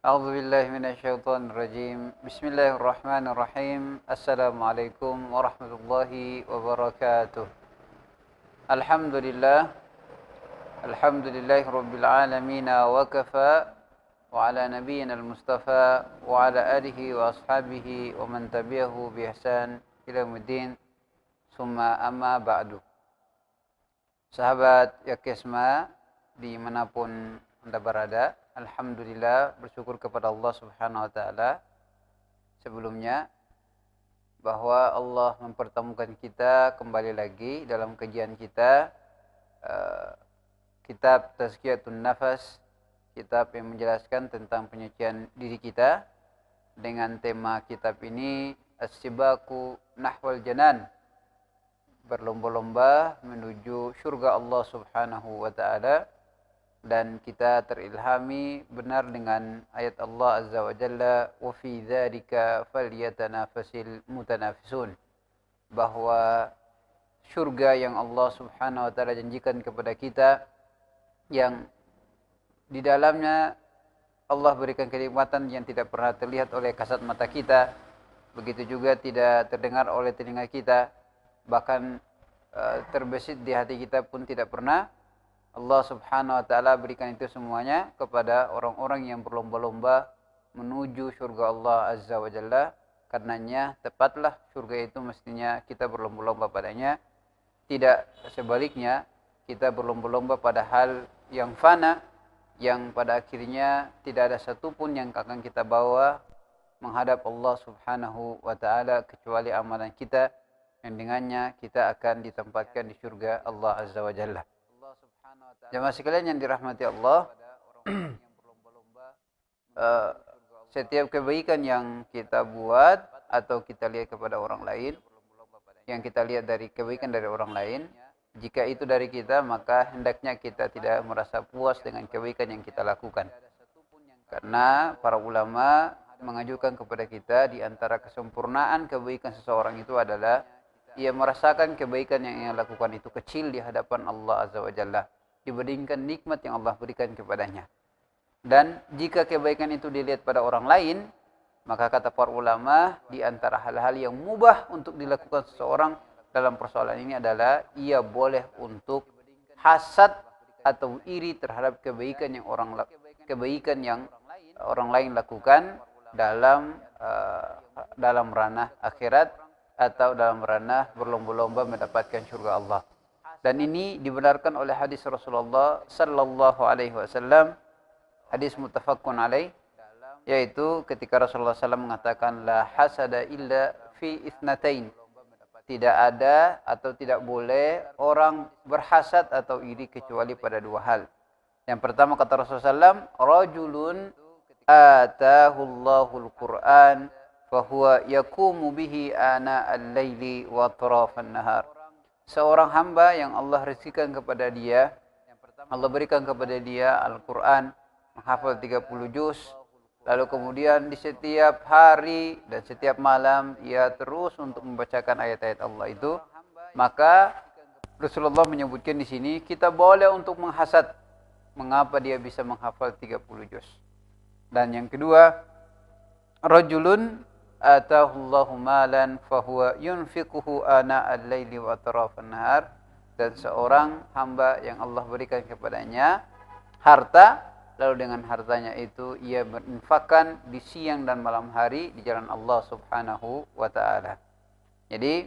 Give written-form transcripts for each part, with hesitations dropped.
أعوذ بالله من الشيطان الرجيم بسم الله الرحمن الرحيم السلام عليكم ورحمة الله وبركاته الحمد لله رب العالمين وكفى وعلى نبينا المصطفى وعلى آله وأصحابه ومن تبعه بإحسان إلى يوم الدين ثم أما بعد. Sahabat Yakesma dimanapun Anda berada, alhamdulillah bersyukur kepada Allah Subhanahu wa taala sebelumnya bahwa Allah mempertemukan kita kembali lagi dalam kajian kita kitab Tazkiyatun Nafas, kitab yang menjelaskan tentang penyucian diri kita, dengan tema kitab ini As-Sibaku Nahwal Janan, berlomba-lomba menuju surga Allah Subhanahu wa taala. Dan kita terilhami benar dengan ayat Allah Azza wa Jalla, wa fi dzalika falyatanafasil mutanafisun, bahwa surga yang Allah Subhanahu wa taala janjikan kepada kita, yang di dalamnya Allah berikan kenikmatan yang tidak pernah terlihat oleh kasat mata kita, begitu juga tidak terdengar oleh telinga kita, bahkan terbesit di hati kita pun tidak pernah. Allah Subhanahu wa taala berikan itu semuanya kepada orang-orang yang berlomba-lomba menuju surga Allah Azza wa Jalla. Karenanya tepatlah surga itu mestinya kita berlomba-lomba padanya, tidak sebaliknya kita berlomba-lomba pada hal yang fana, yang pada akhirnya tidak ada satupun yang akan kita bawa menghadap Allah Subhanahu wa taala kecuali amalan kita, yang dengannya kita akan ditempatkan di surga Allah Azza wa Jalla. Jemaah sekalian yang dirahmati Allah, setiap kebaikan yang kita buat atau kita lihat kepada orang lain, yang kita lihat dari kebaikan dari orang lain, jika itu dari kita, maka hendaknya kita tidak merasa puas dengan kebaikan yang kita lakukan. Karena para ulama mengajukan kepada kita, di antara kesempurnaan kebaikan seseorang itu adalah ia merasakan kebaikan yang ia lakukan itu kecil di hadapan Allah Azza wa Jalla dibandingkan nikmat yang Allah berikan kepadanya. Dan jika kebaikan itu dilihat pada orang lain, maka kata para ulama, di antara hal-hal yang mubah untuk dilakukan seseorang dalam persoalan ini adalah ia boleh untuk hasad atau iri terhadap kebaikan yang orang lain lakukan dalam ranah akhirat atau dalam ranah berlomba-lomba mendapatkan surga Allah. Dan ini dibenarkan oleh hadis Rasulullah sallallahu alaihi wasallam, hadis muttafaqun alaih, yaitu ketika Rasulullah SAW mengatakan, la hasada illa fi itsnatain, tidak ada atau tidak boleh orang berhasad atau iri kecuali pada dua hal. Yang pertama kata Rasulullah SAW, rajulun atahullahul Qur'an fahuwa yakumu bihi ana al-laili wa atrafan nahar. Seorang hamba yang Allah rezekikan kepada dia, Allah berikan kepada dia Al-Quran, menghafal 30 juz, lalu kemudian di setiap hari dan setiap malam ia terus untuk membacakan ayat-ayat Allah itu, maka Rasulullah menyebutkan di sini kita boleh untuk menghasad mengapa dia bisa menghafal 30 juz. Dan yang kedua, rajulun atahullahu malan fahuwa yunfiquhu ana al-laili wa atrafan nahar, dan seorang hamba yang Allah berikan kepadanya harta, lalu dengan hartanya itu ia berinfakkan di siang dan malam hari di jalan Allah Subhanahu wa taala. Jadi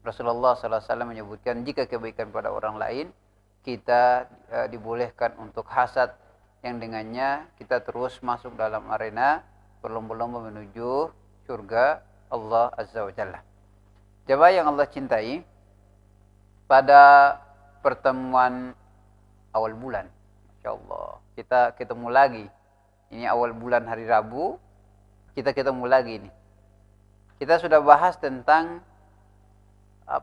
Rasulullah sallallahu alaihi wasallam menyebutkan jika kebaikan pada orang lain, kita dibolehkan untuk hasad, yang dengannya kita terus masuk dalam arena berlomba-lomba menuju surga Allah Azza wa Jalla. Jemaah yang Allah cintai, pada pertemuan awal bulan, Masya Allah, kita ketemu lagi. Ini awal bulan hari Rabu, kita ketemu lagi nih. Kita sudah bahas tentang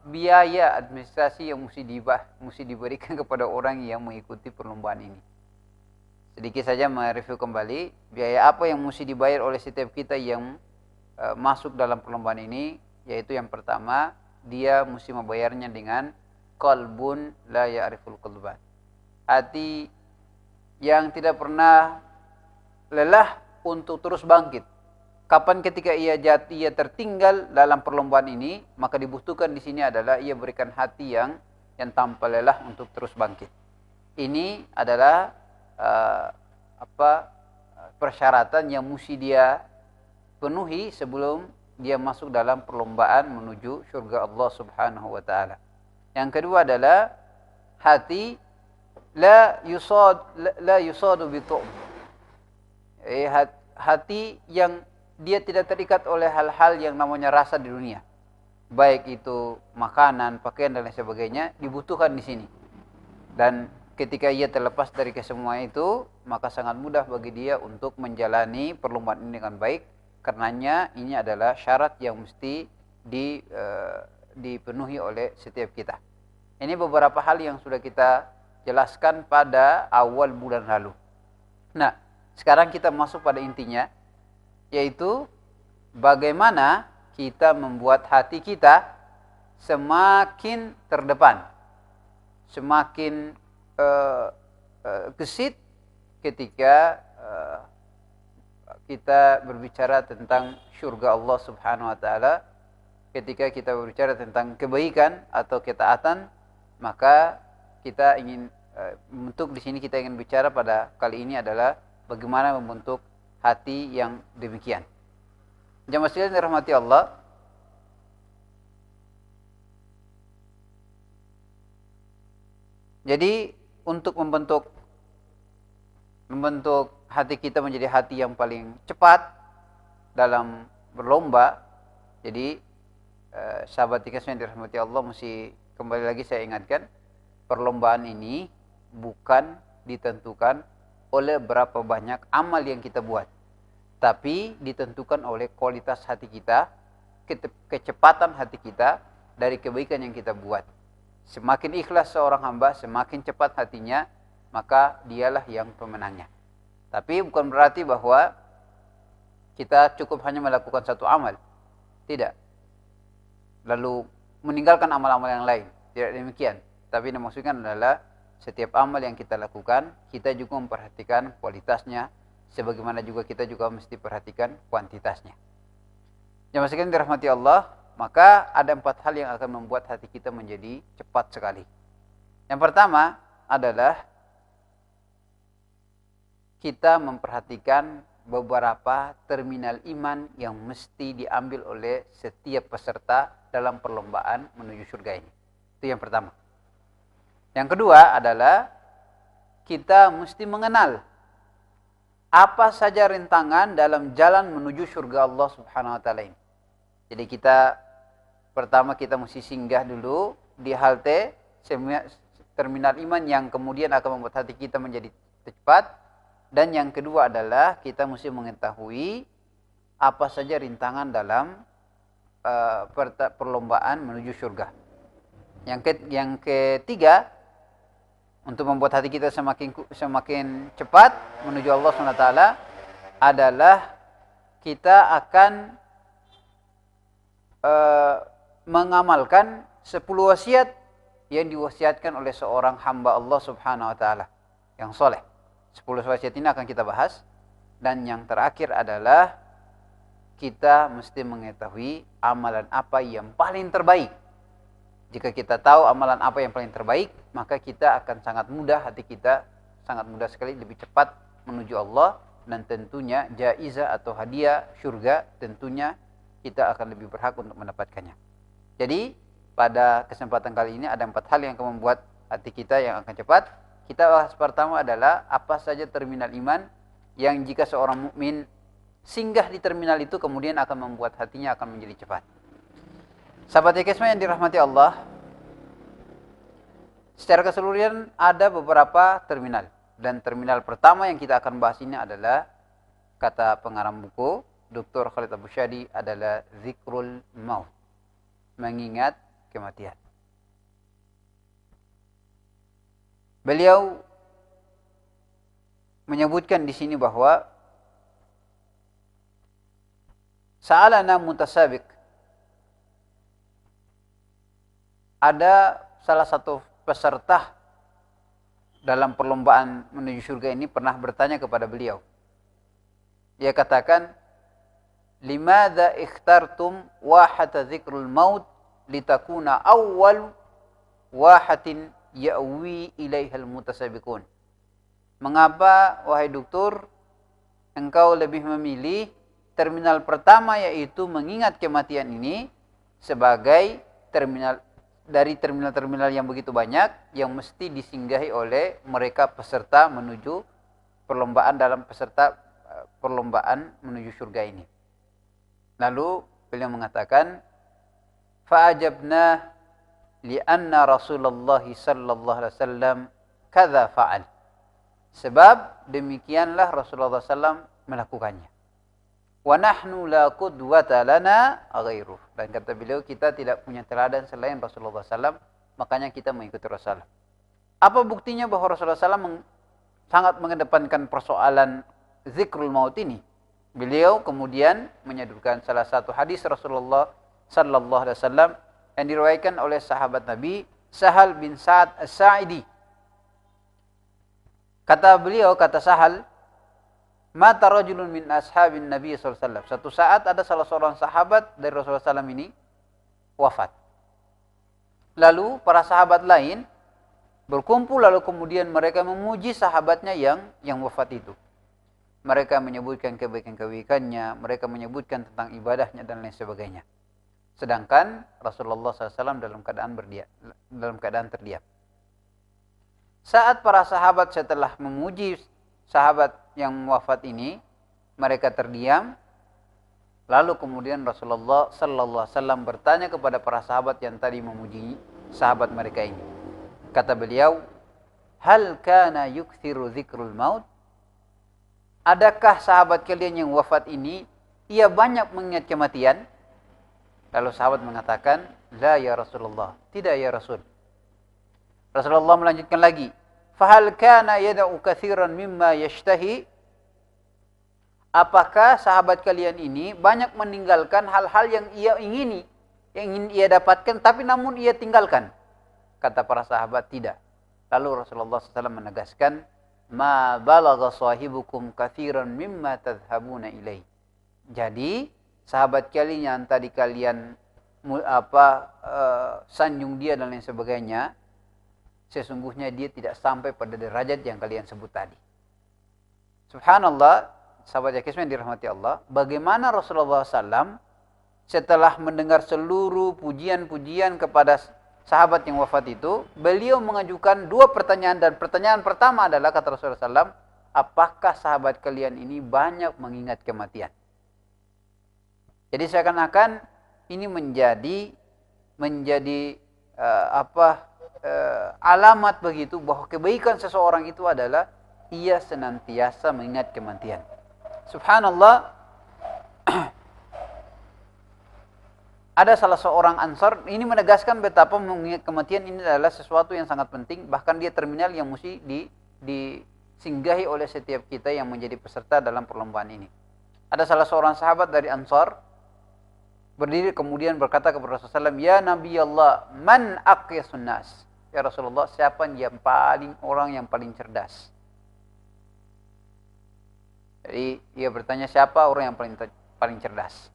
biaya administrasi yang mesti diberikan kepada orang yang mengikuti perlombaan ini. Sedikit saja mereview kembali, biaya apa yang mesti dibayar oleh setiap kita yang masuk dalam perlombaan ini, yaitu yang pertama, dia mesti membayarnya dengan qalbun la ya'riful qalban, hati yang tidak pernah lelah untuk terus bangkit. Kapan ketika ia tertinggal dalam perlombaan ini, maka dibutuhkan di sini adalah ia berikan hati yang tanpa lelah untuk terus bangkit. Ini adalah persyaratan yang mesti dia penuhi sebelum dia masuk dalam perlombaan menuju syurga Allah Subhanahu wa taala. Yang kedua adalah hati la yusadu bi tu'm. Hati yang dia tidak terikat oleh hal-hal yang namanya rasa di dunia. Baik itu makanan, pakaian dan lain sebagainya dibutuhkan di sini. Dan ketika ia terlepas dari kesemua itu, maka sangat mudah bagi dia untuk menjalani perlombaan ini dengan baik. Karenanya ini adalah syarat yang mesti dipenuhi oleh setiap kita. Ini beberapa hal yang sudah kita jelaskan pada awal bulan lalu. Nah, sekarang kita masuk pada intinya, yaitu bagaimana kita membuat hati kita semakin terdepan, semakin gesit ketika kita berbicara tentang syurga Allah Subhanahu wa taala. Ketika kita berbicara tentang kebaikan atau ketaatan, maka kita ingin untuk di sini kita ingin bicara pada kali ini adalah bagaimana membentuk hati yang demikian. Jamaah sekalian dirahmati Allah. Jadi untuk membentuk hati kita menjadi hati yang paling cepat dalam berlomba. Jadi sahabat dikasih yang dirahmati Allah, mesti kembali lagi saya ingatkan, perlombaan ini bukan ditentukan oleh berapa banyak amal yang kita buat, tapi ditentukan oleh kualitas hati kita, kecepatan hati kita dari kebaikan yang kita buat. Semakin ikhlas seorang hamba, semakin cepat hatinya, maka dialah yang pemenangnya. Tapi bukan berarti bahwa kita cukup hanya melakukan satu amal. Tidak. Lalu meninggalkan amal-amal yang lain. Tidak demikian. Tapi yang dimaksudkan adalah setiap amal yang kita lakukan, kita juga memperhatikan kualitasnya, sebagaimana juga kita juga mesti perhatikan kuantitasnya. Jamaah sekalian dirahmati Allah, maka ada 4 hal yang akan membuat hati kita menjadi cepat sekali. Yang pertama adalah kita memperhatikan beberapa terminal iman yang mesti diambil oleh setiap peserta dalam perlombaan menuju surga ini. Itu yang pertama. Yang kedua adalah kita mesti mengenal apa saja rintangan dalam jalan menuju surga Allah Subhanahu wa taala ini. Jadi pertama kita mesti singgah dulu di halte terminal iman yang kemudian akan membuat hati kita menjadi cepat. Dan yang kedua adalah kita mesti mengetahui apa saja rintangan dalam perlombaan menuju surga. Yang ketiga, untuk membuat hati kita semakin cepat menuju Allah SWT adalah kita akan mengamalkan 10 wasiat yang diwasiatkan oleh seorang hamba Allah Subhanahu wa taala yang soleh. 10 wasiat ini akan kita bahas. Dan yang terakhir adalah kita mesti mengetahui amalan apa yang paling terbaik. Jika kita tahu amalan apa yang paling terbaik, maka kita akan sangat mudah, hati kita sangat mudah sekali lebih cepat menuju Allah. Dan tentunya jaizah atau hadiah syurga tentunya kita akan lebih berhak untuk mendapatkannya. Jadi pada kesempatan kali ini ada 4 hal yang akan membuat hati kita yang akan cepat. Kita bahas pertama adalah apa saja terminal iman yang jika seorang mukmin singgah di terminal itu kemudian akan membuat hatinya akan menjadi cepat. Sahabat Ekesma yang dirahmati Allah, secara keseluruhan ada beberapa terminal. Dan terminal pertama yang kita akan bahas ini adalah, kata pengarang buku Dr. Khalid Abu Syadi, adalah zikrul maut, mengingat kematian. Beliau menyebutkan di sini bahwa sa'alana mutasabiq, ada salah satu peserta dalam perlombaan menuju surga ini pernah bertanya kepada beliau, Dia katakan, limadza ikhtartum wahata dzikrul maut litakuna awwal wahatin ya'wi ilaihal mutasabiqun. Mengapa wahai dokter engkau lebih memilih terminal pertama, yaitu mengingat kematian ini sebagai terminal yang begitu banyak yang mesti disinggahi oleh mereka peserta menuju perlombaan menuju surga ini. Lalu beliau mengatakan, fa'ajabna li'anna Rasulullah sallallahu alaihi wasallam kadza fa'al. Sebab demikianlah Rasulullah SAW melakukannya. Wa nahnu la qudwata lana ghairuh. Dan kata beliau, kita tidak punya teladan selain Rasulullah SAW, makanya kita mengikuti Rasulullah. Apa buktinya bahwa Rasulullah SAW sangat mengedepankan persoalan zikrul maut ini? Beliau kemudian menyebutkan salah satu hadis Rasulullah sallallahu alaihi wasallam yang diriwayatkan oleh sahabat Nabi Sahal bin Sa'ad As-Sa'idi. Kata beliau, kata Sahal, mata rajulun min ashabin Nabi sallallahu alaihi wasallam. Suatu saat ada salah seorang sahabat dari Rasulullah SAW ini wafat. Lalu para sahabat lain berkumpul, lalu kemudian mereka memuji sahabatnya yang wafat itu. Mereka menyebutkan kebaikan-kebaikannya, mereka menyebutkan tentang ibadahnya dan lain sebagainya. Sedangkan Rasulullah SAW dalam keadaan terdiam. Saat para sahabat setelah memuji sahabat yang wafat ini, mereka terdiam. Lalu kemudian Rasulullah SAW bertanya kepada para sahabat yang tadi memuji sahabat mereka ini. Kata beliau, hal kana yukthiru dzikrul maut? Adakah sahabat kalian yang wafat ini, ia banyak mengingat kematian? Lalu sahabat mengatakan, la ya Rasulullah, tidak ya Rasul. Rasulullah melanjutkan lagi, fahal kana yada'u katsiran mimma yashtahi? Apakah sahabat kalian ini banyak meninggalkan hal-hal yang ia ingini, yang ingin ia dapatkan, tapi namun ia tinggalkan? Kata para sahabat, tidak. Lalu Rasulullah SAW menegaskan, ma balagha sahibukum katsiran mimma tadhhabuna ilaih. Jadi sahabat kalian yang tadi kalian sanjung dia dan lain sebagainya, sesungguhnya dia tidak sampai pada derajat yang kalian sebut tadi. Subhanallah, sahabat yang dirahmati Allah, bagaimana Rasulullah SAW setelah mendengar seluruh pujian-pujian kepada sahabat yang wafat itu, beliau mengajukan dua pertanyaan, dan pertanyaan pertama adalah, kata Rasulullah SAW, apakah sahabat kalian ini banyak mengingat kematian? Jadi seakan-akan ini menjadi alamat begitu bahwa kebaikan seseorang itu adalah ia senantiasa mengingat kematian. Subhanallah, ada salah seorang Ansar ini menegaskan betapa mengingat kematian ini adalah sesuatu yang sangat penting, bahkan dia terminal yang mesti disinggahi oleh setiap kita yang menjadi peserta dalam perlombaan ini. Ada salah seorang sahabat dari Ansar berdiri kemudian berkata kepada Rasulullah SAW, ya Nabi Allah, man aqyasun nas? Ya Rasulullah, siapa orang yang paling cerdas? Jadi ia bertanya, siapa orang yang paling cerdas?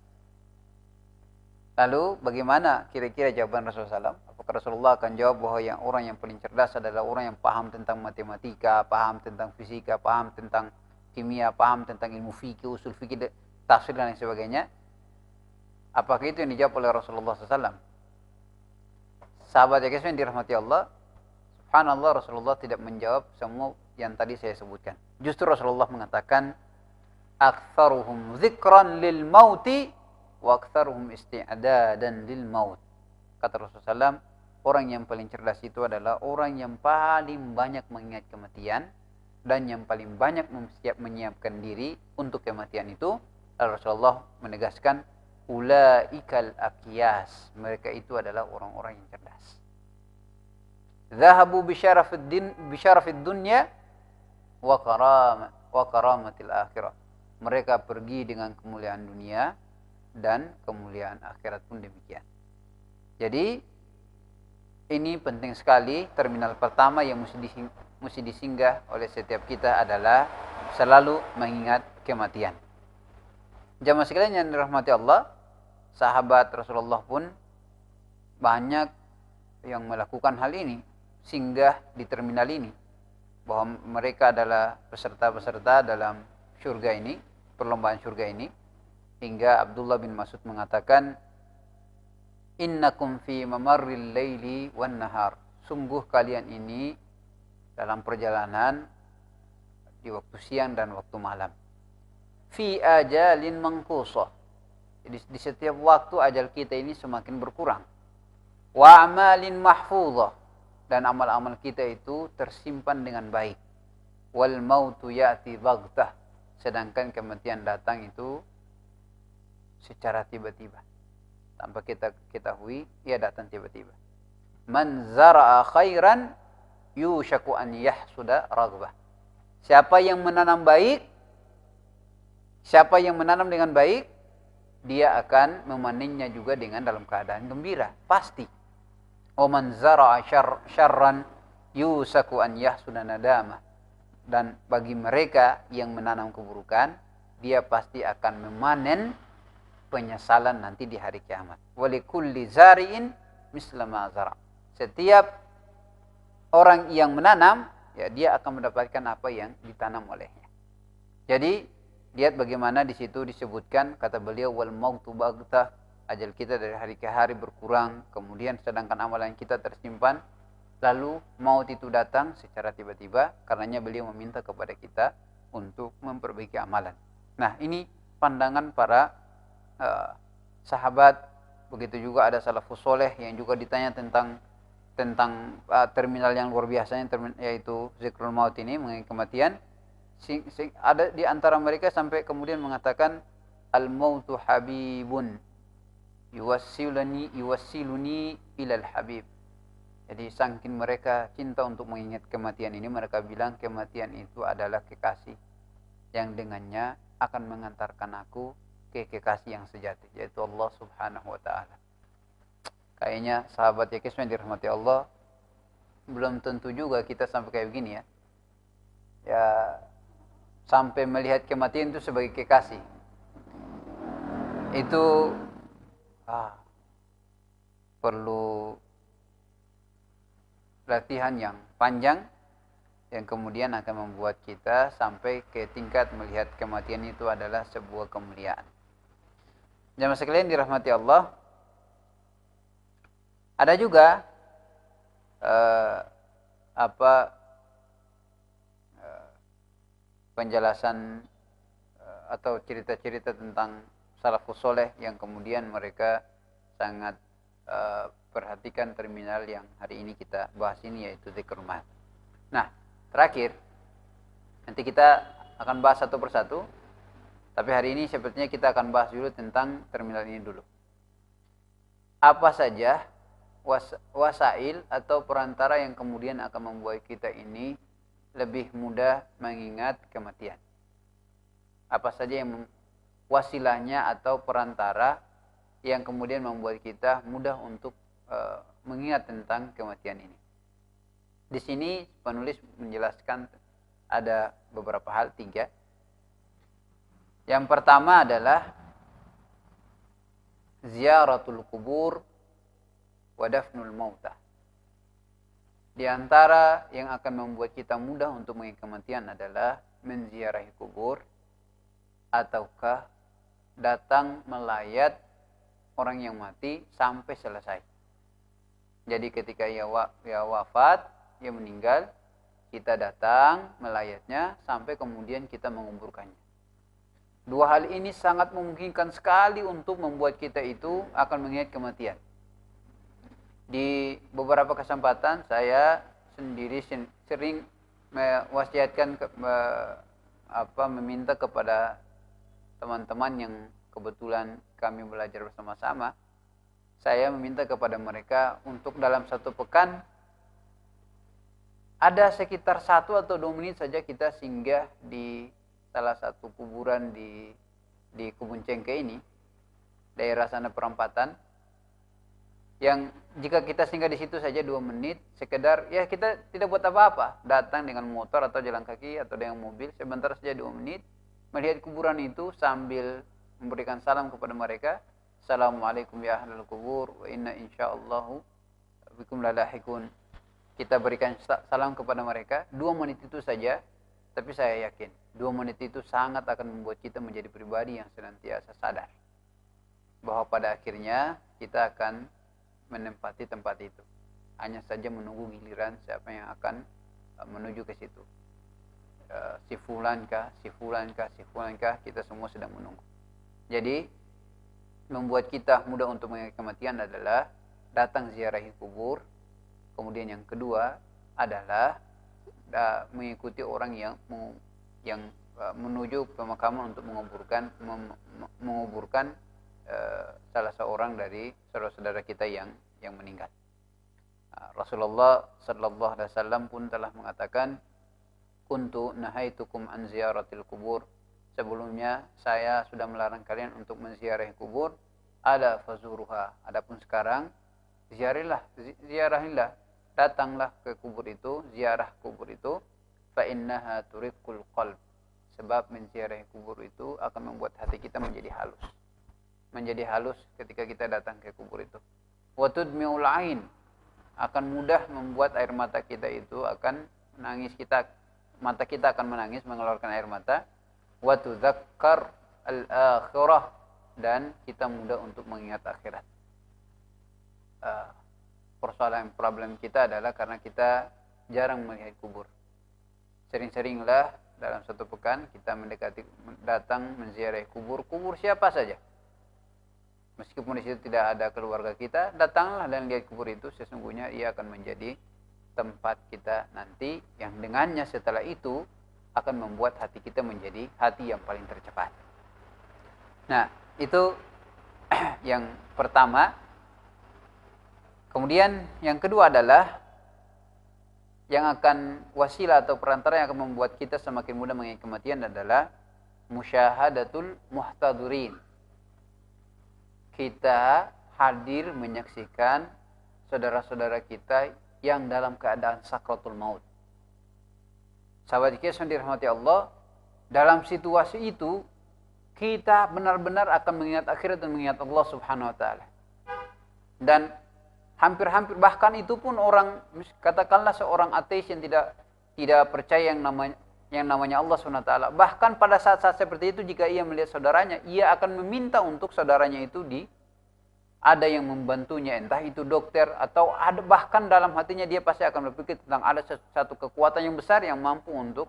Lalu bagaimana kira-kira jawaban Rasulullah SAW? Apakah Rasulullah akan jawab bahwa orang yang paling cerdas adalah orang yang paham tentang matematika, paham tentang fisika, paham tentang kimia, paham tentang ilmu fikih, usul fikih, tafsir dan lain sebagainya? Apakah itu yang dijawab oleh Rasulullah SAW? Sahabat yang dirahmati Allah, subhanallah, Rasulullah tidak menjawab semua yang tadi saya sebutkan. Justru Rasulullah mengatakan, aktsaruhum dzikran lil mauti wa aktsaruhum isti'dadan lil maut. Kata Rasulullah SAW, orang yang paling cerdas itu adalah orang yang paling banyak mengingat kematian dan yang paling banyak menyiapkan diri untuk kematian itu. Lalu Rasulullah menegaskan, ulaikal aqyas, mereka itu adalah orang-orang yang cerdas. Zahabu bisyarafid dunya wa karamatil akhirah. Mereka pergi dengan kemuliaan dunia dan kemuliaan akhirat pun demikian. Jadi ini penting sekali. Terminal pertama yang mesti disinggah oleh setiap kita adalah selalu mengingat kematian. Jamaah sekalian yang dirahmati Allah, sahabat Rasulullah pun banyak yang melakukan hal ini, singgah di terminal ini, bahwa mereka adalah peserta-peserta dalam surga ini, perlombaan surga ini, hingga Abdullah bin Mas'ud mengatakan, innakum fi mamarril laili wan nahar, sungguh kalian ini dalam perjalanan di waktu siang dan waktu malam, fi ajalin mangkusah, jadi di setiap waktu ajal kita ini semakin berkurang, wa amalin mahfuzah, dan amal-amal kita itu tersimpan dengan baik, wal mautu ya'ti baghtah, sedangkan kematian datang itu secara tiba-tiba, tanpa kita ketahui, ia datang tiba-tiba. Man zara'a khairan yushaku an yahsuda raghbah, siapa yang menanam baik, siapa yang menanam dengan baik, dia akan memanennya juga dengan dalam keadaan gembira, pasti. Wa man zara'a syarran yusaku an yahsuda nadamah, dan bagi mereka yang menanam keburukan, dia pasti akan memanen penyesalan nanti di hari kiamat. Wa likulli zari'in misla ma zara', setiap orang yang menanam, ya dia akan mendapatkan apa yang ditanam olehnya. Jadi lihat bagaimana di situ disebutkan, kata beliau, wal mautu baghtah, ajal kita dari hari ke hari berkurang, kemudian sedangkan amalan kita tersimpan, lalu maut itu datang secara tiba-tiba, karenanya beliau meminta kepada kita untuk memperbaiki amalan. Nah, ini pandangan para sahabat. Begitu juga ada salafus soleh yang juga ditanya tentang terminal yang luar biasanya, yaitu zikrul maut ini, mengenai kematian. Ada di antara mereka sampai kemudian mengatakan, al mautu habibun yuwassiluni ilal habib. Jadi saking mereka cinta untuk mengingat kematian ini, mereka bilang kematian itu adalah kekasih yang dengannya akan mengantarkan aku ke kekasih yang sejati, yaitu Allah Subhanahu wa taala. Kayaknya sahabat Yakis yang dirahmati Allah, belum tentu juga kita sampai kayak begini ya. Ya, sampai melihat kematian itu sebagai kekasih. Itu perlu latihan yang panjang, yang kemudian akan membuat kita sampai ke tingkat melihat kematian itu adalah sebuah kemuliaan. Jamaah sekalian dirahmati Allah, ada juga penjelasan atau cerita-cerita tentang salafus soleh yang kemudian mereka sangat perhatikan terminal yang hari ini kita bahas ini, yaitu zikrul maut. Nah, terakhir nanti kita akan bahas satu persatu, tapi hari ini sepertinya kita akan bahas dulu tentang terminal ini dulu. Apa saja wasail atau perantara yang kemudian akan membuat kita ini lebih mudah mengingat kematian? Apa saja yang wasilahnya atau perantara yang kemudian membuat kita mudah untuk mengingat tentang kematian ini? Di sini penulis menjelaskan ada beberapa hal, 3. Yang pertama adalah ziyaratul kubur wa dafnul mautah. Di antara yang akan membuat kita mudah untuk mengingat kematian adalah menziarahi kubur, ataukah datang melayat orang yang mati sampai selesai. Jadi ketika ia wafat, ia meninggal, kita datang melayatnya sampai kemudian kita menguburkannya. 2 hal ini sangat memungkinkan sekali untuk membuat kita itu akan mengingat kematian. Di beberapa kesempatan saya sendiri sering mewasiatkan, meminta kepada teman-teman yang kebetulan kami belajar bersama-sama, saya meminta kepada mereka untuk dalam 1 pekan ada sekitar 1 atau 2 menit saja kita singgah di salah satu kuburan di Kebun Cengke ini, daerah sana perempatan, yang jika kita singgah di situ saja 2 menit, sekedar ya kita tidak buat apa-apa, datang dengan motor atau jalan kaki atau dengan mobil, sebentar saja 2 menit, melihat kuburan itu sambil memberikan salam kepada mereka, Assalamualaikum ya ahlal kubur wa inna insyaallahu bikum lalahiqun. Kita berikan salam kepada mereka 2 menit itu saja, tapi saya yakin 2 menit itu sangat akan membuat kita menjadi pribadi yang senantiasa sadar bahwa pada akhirnya kita akan menempati tempat itu. Hanya saja menunggu giliran siapa yang akan menuju ke situ. Si fulan kah, kita semua sedang menunggu. Jadi membuat kita mudah untuk mengingat kematian adalah datang ziarahi kubur. Kemudian yang kedua adalah mengikuti orang yang menuju pemakaman untuk menguburkan salah seorang dari saudara-saudara kita yang meninggal. Rasulullah sallallahu alaihi wasallam pun telah mengatakan, kuntu nahaitukum an ziyaratil kubur. Sebelumnya saya sudah melarang kalian untuk menziarahi kubur. Ala fazuruha. Adapun sekarang ziarahilah, datanglah ke kubur itu, ziarah kubur itu. Fa innaha turiqul qalb. Sebab menziarahi kubur itu akan membuat hati kita menjadi halus. Menjadi halus ketika kita datang ke kubur itu. Wa tudmi'ul ain. Akan mudah membuat air mata kita itu akan menangis, mata kita akan menangis, mengeluarkan air mata. Wa tudzakkar al-akhirah, dan kita mudah untuk mengingat akhirat. Problem kita adalah karena kita jarang melihat kubur. Sering-seringlah dalam satu pekan kita datang menziarahi kubur siapa saja. Meskipun di situ tidak ada keluarga kita, datanglah dan lihat kubur itu. Sesungguhnya ia akan menjadi tempat kita nanti yang dengannya setelah itu akan membuat hati kita menjadi hati yang paling tercepat. Nah, itu yang pertama. Kemudian yang kedua adalah yang akan wasilah atau perantara yang akan membuat kita semakin mudah mengingat kematian adalah musyahadatul muhtadirin. Kita hadir menyaksikan saudara-saudara kita yang dalam keadaan sakratul maut. Sahabat kita yang dirahmati Allah, dalam situasi itu kita benar-benar akan mengingat akhirat dan mengingat Allah Subhanahu wa taala. Dan hampir-hampir bahkan itu pun orang, katakanlah seorang ateis yang tidak percaya yang namanya Allah Subhanahu wa taala, bahkan pada saat-saat seperti itu jika ia melihat saudaranya, ia akan meminta untuk saudaranya itu ada yang membantunya, entah itu dokter atau ada, bahkan dalam hatinya dia pasti akan berpikir tentang ada satu kekuatan yang besar yang mampu untuk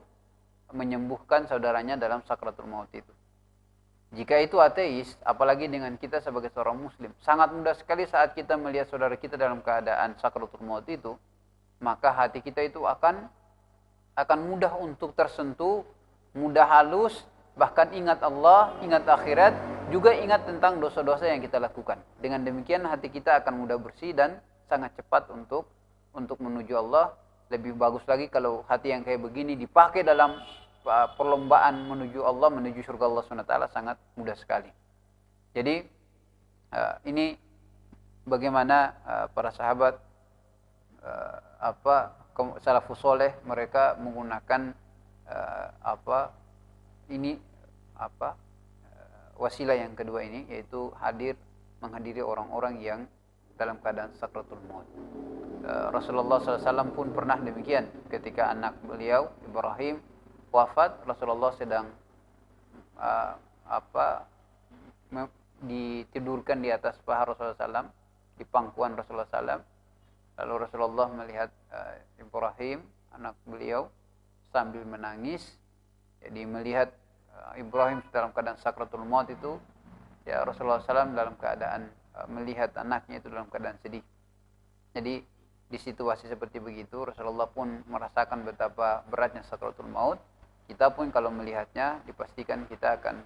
menyembuhkan saudaranya dalam sakratul maut itu. Jika itu ateis, apalagi dengan kita sebagai seorang muslim, sangat mudah sekali saat kita melihat saudara kita dalam keadaan sakratul maut itu, maka hati kita itu akan mudah untuk tersentuh, mudah halus, bahkan ingat Allah, ingat akhirat, juga ingat tentang dosa-dosa yang kita lakukan. Dengan demikian hati kita akan mudah bersih dan sangat cepat untuk menuju Allah. Lebih bagus lagi kalau hati yang kayak begini dipakai dalam perlombaan menuju Allah, menuju surga Allah SWT, sangat mudah sekali. Jadi ini bagaimana para sahabat salafus soleh mereka menggunakan wasilah yang kedua ini, yaitu menghadiri orang-orang yang dalam keadaan sakratul maut. Rasulullah SAW pun pernah demikian. Ketika anak beliau Ibrahim wafat, Rasulullah sedang ditidurkan di atas paha Rasulullah SAW, di pangkuan Rasulullah SAW. Lalu Rasulullah melihat Ibrahim, anak beliau, sambil menangis. Jadi melihat Ibrahim dalam keadaan sakratul maut itu, ya Rasulullah SAW dalam keadaan melihat anaknya itu dalam keadaan sedih. Jadi di situasi seperti begitu Rasulullah pun merasakan betapa beratnya sakratul maut. Kita pun kalau melihatnya dipastikan kita akan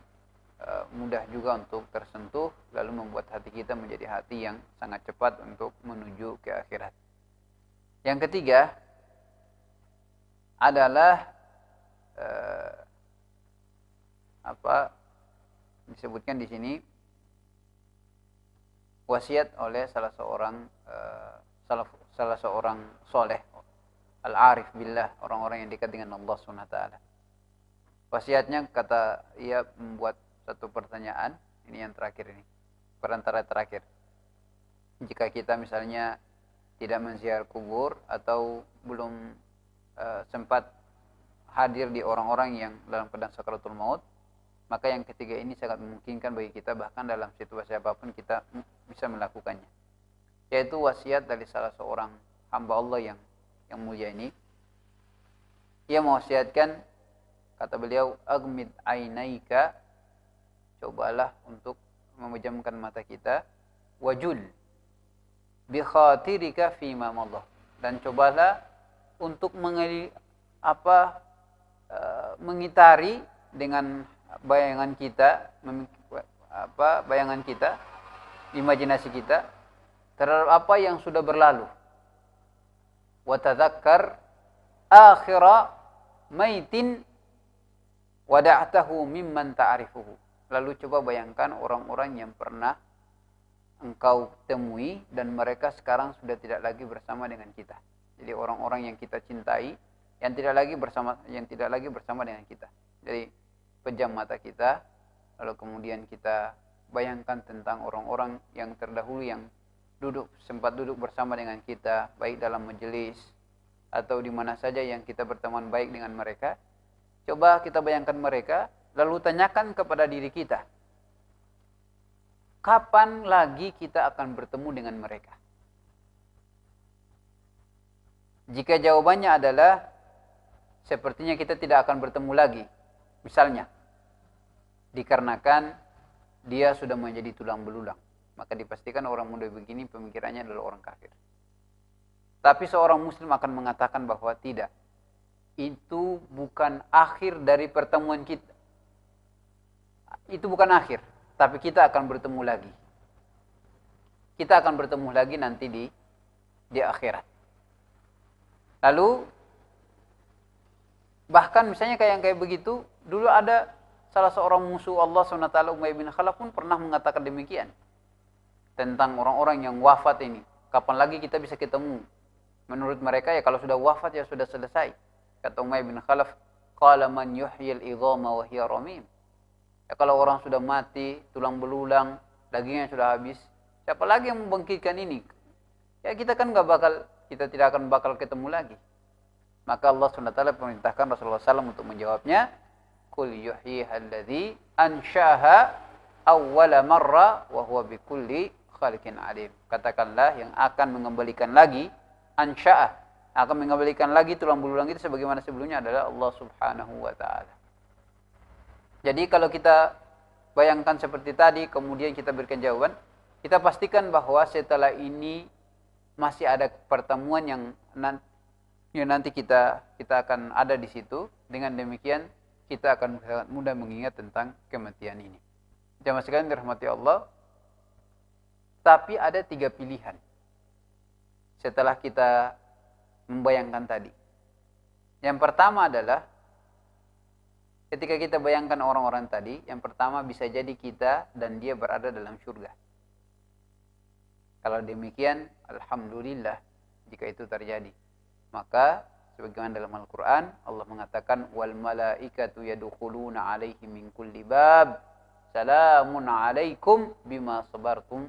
mudah juga untuk tersentuh, lalu membuat hati kita menjadi hati yang sangat cepat untuk menuju ke akhirat. Yang ketiga adalah disebutkan di sini wasiat oleh salah seorang soleh, al-arif billah, orang-orang yang dekat dengan Allah Subhanahu wa taala. Wasiatnya, kata ia, membuat satu pertanyaan, Ini yang terakhir ini. Perantara terakhir. Jika kita misalnya tidak menziarah kubur atau belum sempat hadir di orang-orang yang dalam keadaan sakaratul maut, maka yang ketiga ini sangat memungkinkan bagi kita, bahkan dalam situasi apapun kita bisa melakukannya. Yaitu wasiat dari salah seorang hamba Allah yang mulia ini. Ia mewasiatkan, kata beliau, agmid ainaika, cobalah untuk memejamkan mata kita, wajul bi khatirika fi ma madha, dan cobalah untuk mengitari dengan bayangan kita, imajinasi kita terhadap apa yang sudah berlalu. Wa tadzakkar akhira maitin wada'tahu mimman ta'rifuhu. Lalu coba bayangkan orang-orang yang pernah engkau temui dan mereka sekarang sudah tidak lagi bersama dengan kita. Jadi orang-orang yang kita cintai yang tidak lagi bersama dengan kita. Jadi pejam mata kita, lalu kemudian kita bayangkan tentang orang-orang yang terdahulu yang sempat duduk bersama dengan kita, baik dalam majelis atau di mana saja yang kita berteman baik dengan mereka. Coba kita bayangkan mereka, lalu tanyakan kepada diri kita, kapan lagi kita akan bertemu dengan mereka? Jika jawabannya adalah sepertinya kita tidak akan bertemu lagi, misalnya dikarenakan dia sudah menjadi tulang belulang, maka dipastikan orang muda begini pemikirannya adalah orang kafir. Tapi seorang muslim akan mengatakan bahwa tidak, itu bukan akhir dari pertemuan kita. Itu bukan akhir, tapi kita akan bertemu lagi. Kita akan bertemu lagi nanti di akhirat. Lalu bahkan misalnya kayak begitu, dulu ada salah seorang musuh Allah SWT, Umayyah bin Khalaf pun pernah mengatakan demikian tentang orang-orang yang wafat ini. Kapan lagi kita bisa ketemu? Menurut mereka ya kalau sudah wafat ya sudah selesai. Kata Umayyah bin Khalaf, qala man yuhyil idhama wa hiya ramim. Ya kalau orang sudah mati, tulang belulang, dagingnya sudah habis, siapa lagi yang membangkitkan ini? Ya kita kan kita tidak akan bakal ketemu lagi. Maka Allah SWT perintahkan Rasulullah SAW untuk menjawabnya, Qul yuhyiha alladhi ansha'aha awwala marra wa huwa bikulli khaliqin alim. Katakanlah yang akan mengembalikan lagi ansha'ah, akan mengembalikan lagi tulang belulang itu sebagaimana sebelumnya adalah Allah Subhanahu wa taala. Jadi kalau kita bayangkan seperti tadi, kemudian kita berikan jawaban, kita pastikan bahwa setelah ini masih ada pertemuan yang nanti kita akan ada di situ. Dengan demikian kita akan sangat mudah mengingat tentang kematian ini. Jamaah sekalian dirahmati Allah. Tapi ada 3 pilihan setelah kita membayangkan tadi. Yang pertama adalah ketika kita bayangkan orang-orang tadi, yang pertama bisa jadi kita dan dia berada dalam surga. Kalau demikian, alhamdulillah jika itu terjadi. Maka sebagaimana dalam Al-Qur'an Allah mengatakan wal malaikatu yadkhuluna 'alaihim min kulli bab salamun 'alaikum bima sabartum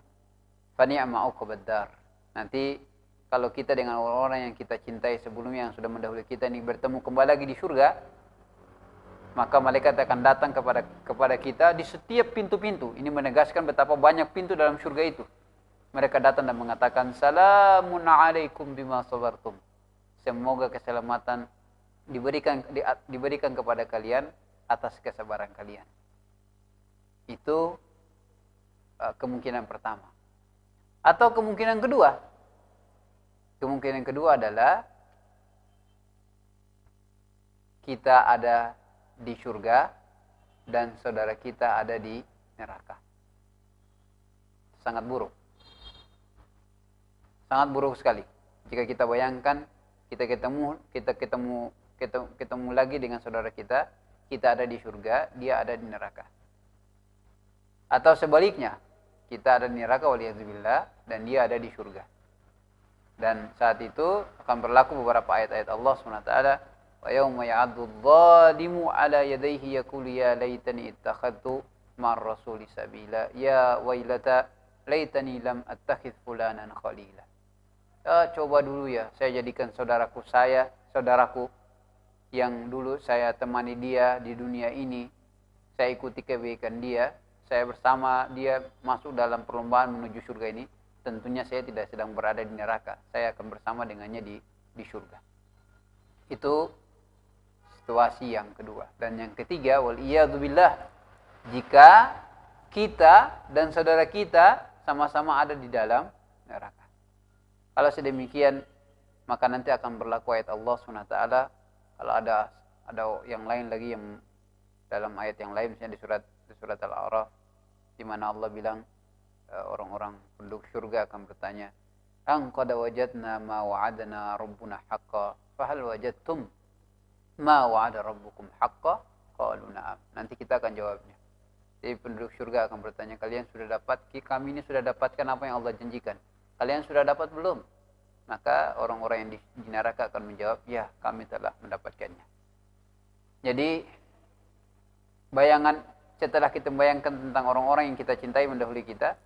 fa ni'ma 'uqbad dar. Nanti kalau kita dengan orang-orang yang kita cintai sebelumnya yang sudah mendahului kita ini bertemu kembali lagi di surga, maka malaikat akan datang kepada kita di setiap pintu-pintu. Ini menegaskan betapa banyak pintu dalam surga itu. Mereka datang dan mengatakan salamun 'alaikum bima sabartum. Semoga keselamatan diberikan kepada kalian atas kesabaran kalian. Itu kemungkinan pertama. Atau kemungkinan kedua. Kemungkinan kedua adalah kita ada di surga dan saudara kita ada di neraka. Sangat buruk. Sangat buruk sekali. Jika kita bayangkan kita ketemu lagi dengan saudara kita ada di surga, dia ada di neraka. Atau sebaliknya, kita ada di neraka waliyadzubillah dan dia ada di surga. Dan saat itu akan berlaku beberapa ayat-ayat Allah SWT. Wa yawma ya'addu adh-dhalimu 'ala yadayhi yaqulu ya laitani ittakhadtu ma'ar rasuli sabila, ya wailata laitani lam attakhidh fulanan khalila. Coba dulu ya, saya jadikan saudaraku yang dulu saya temani dia di dunia ini, saya ikuti kebaikan dia, saya bersama dia masuk dalam perlombaan menuju surga ini, tentunya saya tidak sedang berada di neraka, saya akan bersama dengannya di surga. Itu situasi yang kedua. Dan yang ketiga, waliyadzubillah, jika kita dan saudara kita sama-sama ada di dalam neraka. Kalau sedemikian, maka nanti akan berlaku ayat Allah SWT. Kalau ada yang lain lagi, yang dalam ayat yang lain, misalnya di surat Al-A'raf, di mana Allah bilang orang-orang penduduk surga akan bertanya, "An qad wajadna ma wa'adana rabbuna haqqan, fahal wajadtum ma wa'ada rabbukum haqqan?" Qalu na'am. Nanti kita akan jawabnya. Jadi penduduk surga akan bertanya, kalian sudah dapat, kami ini sudah dapatkan apa yang Allah janjikan. Kalian sudah dapat belum? Maka orang-orang yang di neraka akan menjawab, ya, kami telah mendapatkannya. Jadi bayangan setelah kita membayangkan tentang orang-orang yang kita cintai mendahului kita,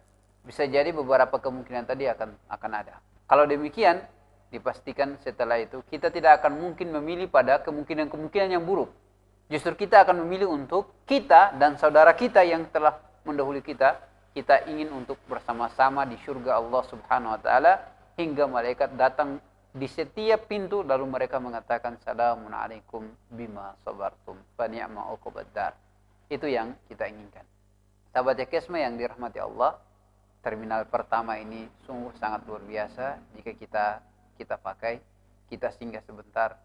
bisa jadi beberapa kemungkinan tadi akan ada. Kalau demikian, dipastikan setelah itu kita tidak akan mungkin memilih pada kemungkinan yang buruk. Justru kita akan memilih untuk kita dan saudara kita yang telah mendahului kita ingin untuk bersama-sama di surga Allah Subhanahu wa taala, hingga malaikat datang di setiap pintu lalu mereka mengatakan, "Salamun alaikum bima sabartum fa ni'ma uqbad dar." Itu yang kita inginkan. Sahabat Kesma yang dirahmati Allah, terminal pertama ini sungguh sangat luar biasa. Jika kita pakai, kita singgah sebentar,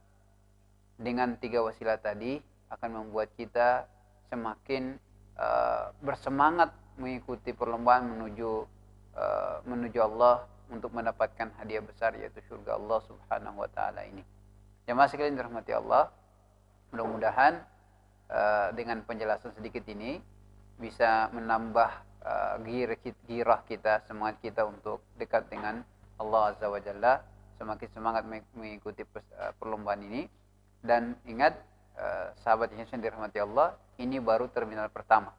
dengan 3 wasilah tadi akan membuat kita semakin bersemangat mengikuti perlombaan menuju Allah untuk mendapatkan hadiah besar, yaitu surga Allah Subhanahu wa taala ini. Jemaah sekalian dirahmati Allah, mudah-mudahan dengan penjelasan sedikit ini bisa menambah girah kita, semangat kita untuk dekat dengan Allah Azza wa Jalla, semakin semangat mengikuti perlombaan ini. Dan ingat, sahabat yang dirahmati Allah, ini baru terminal pertama.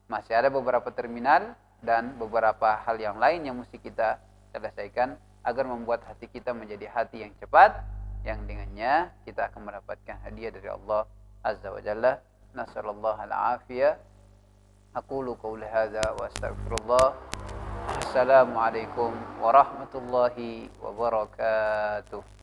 Masih ada beberapa terminal dan beberapa hal yang lain yang mesti kita selesaikan agar membuat hati kita menjadi hati yang cepat, yang dengannya kita akan mendapatkan hadiah dari Allah Azza wa Jalla. Nasallallahu al-afiyah. Aqulu qawli hadza wa astaghfirullah. Assalamualaikum warahmatullahi wabarakatuh.